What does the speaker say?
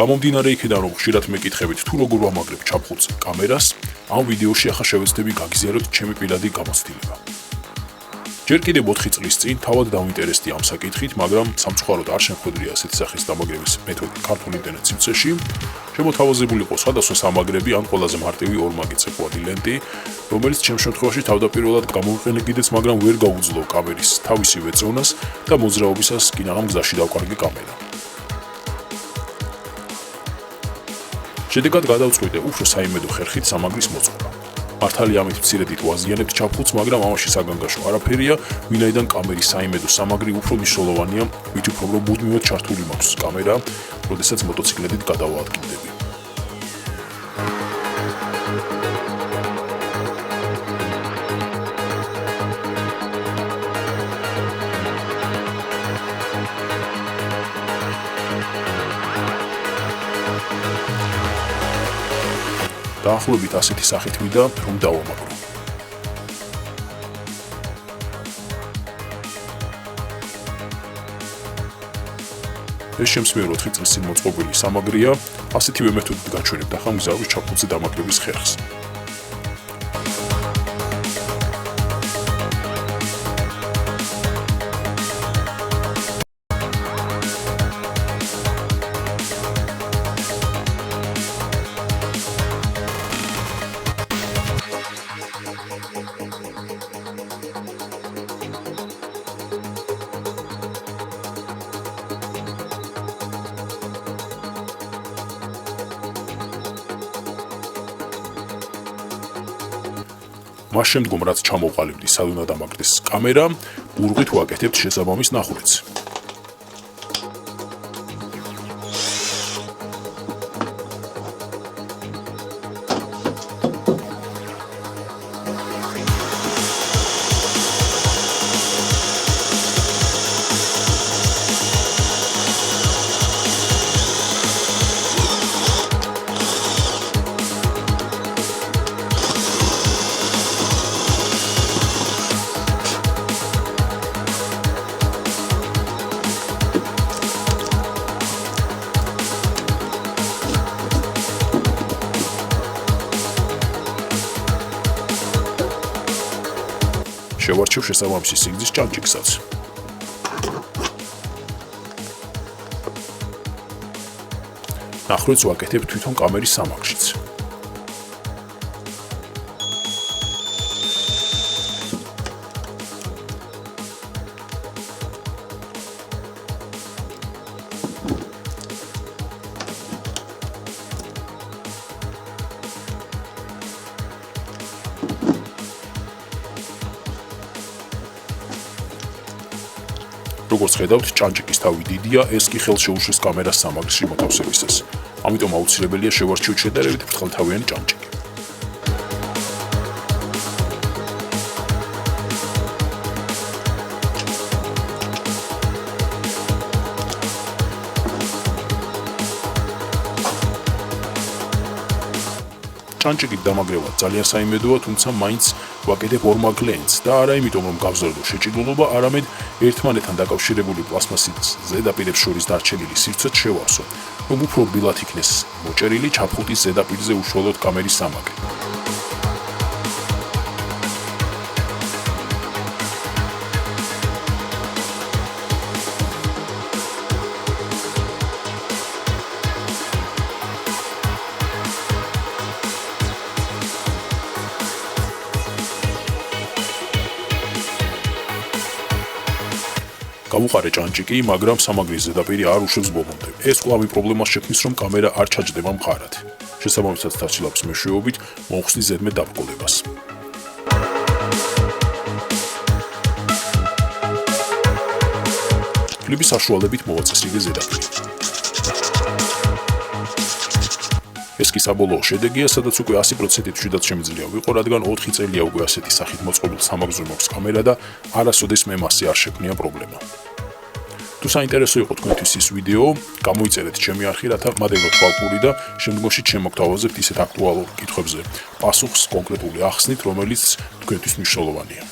გამომდინარე იქიდან, რომ ხშირად მეკითხებით თუ როგორ ვამაგრებ ჩაფხუტზე კამერას, ამ ვიდეოში ახლა შევეცდები გაგიზიაროთ ჩემი პირადი გამოცდილება. ჯერ კიდევ 4 წლის წინ თავად დავინტერესდი ამ საკითხით, მაგრამ სამწუხაროდ არ შემხვედრია ასეთი სახის დამაგრების მეთოდი ქართულ ინტერნეტ სივრცეში. შემოთავაზებული იყო სხვადასხვა სამაგრები, ან ყველაზე მარტივი ორმაგი წეკვადი ლენტი, რომელიც ჩემ შემთხვევაში თავდაპირველად გამოვიყენე კიდეც, მაგრამ ვერ გაუძლო კამერის თავისივე წონას და მოძრაობისას კინაღამ გზაში დავკარგე კამერა. შედეგად გადავწყვიტე უფრო საიმედო ხერხით სამაგრის მოწყობა. მართალია ამით მცირედით ვაზიანებთ ჩაფხუტს, მაგრამ ამაში საგანგაშო არაფერია, ვინაიდან კამერის საიმედო სამაგრი უფრო მნიშვნელოვანია, მით უფრო რომ მუდმივად ჩართული მაქვს კამერა, როდესაც მოტოციკლებით გადავაადგილდები. დაახლოებით ასეთი სახით ვიდა, რომ დავამაგრო. ეს ჩემს მიერ 4 წლის წინ მოწყობილი სამაგრია, ასეთივე მეთოდით გაჩვენებთ ახლა მგზავრის ჩაფხუტზე დამაგრების ხერხს. მას შემდგომ რაც ჩამოვყალიბდი სად უნდა დამაგრდეს კამერა, ბურღვით ვაკეთებთ შესაბამის ნახულებს. შევარჩევ შესაბამისი სიგრძის ჭანჭიქსაც. ნახულებს ვაკეთებ თვითონ კამერის სამაგრშიც. როგორც ხედავთ, ჭანჭიკის თავი დიდია, ეს კი ხელს შეუშვეს კამერას სამაგრში მოთავსებისას. ამიტომ აუცილებელია შევარჩიოთ შედარებით ბრტყელთავიანი ჭანჭიკი. ჭანჭიკით დამაგრება ძალიან საიმედოა, თუმცა მაინც ვაკეთებ ორმაგ ლენტს და არა იმიტომ, რომ გავზარდო შეჭიდულობა, არამედ ერთმანეთთან დაკავშირებული პლასმასის ზედაპირებს შორის დარჩენილი სივრცეც შევავსო, რომ უფრო რბილად იქნეს მოჭერილი ჩაფხუტის ზედაპირზე უშუალოდ კამერის სამაგრი. გავუყარე ჭანჭიკი, მაგრამ სამაგრის ზედაპირი არ უშვებს ბოლომდე. ეს კვლავი პრობლემას შექმნის, რომ კამერა არ ჩაჯდება მყარად. შესაბამისად დასწილების მეშვეობით მოხსნის ზედმეტ დაბრკოლებას. ფლიპის საშუალებით მოვაწესრიგე ზედაპირი. ეს კი საბოლოო შედეგია, სადაც უკვე 100%-ით შვიდად შემიძლია ვიყო, რადგან 4 წელია უკვე ასეთი სახით მოწყობილ სამაგრზე მაქვს კამერა და არასოდეს მე მასზე არ შექმნია პრობლემა. თუ საინტერესო იყო თქვენთვის ეს ვიდეო, გამოიწერეთ ჩემი არხი, რათა მადევნოთ ვალპური და შემდგომში შემოგთავაზებთ ისეთ აქტუალურ კითხვებზე პასუხს კონკრეტული ახსნით, რომელიც თქვენთვის მნიშვნელოვანია.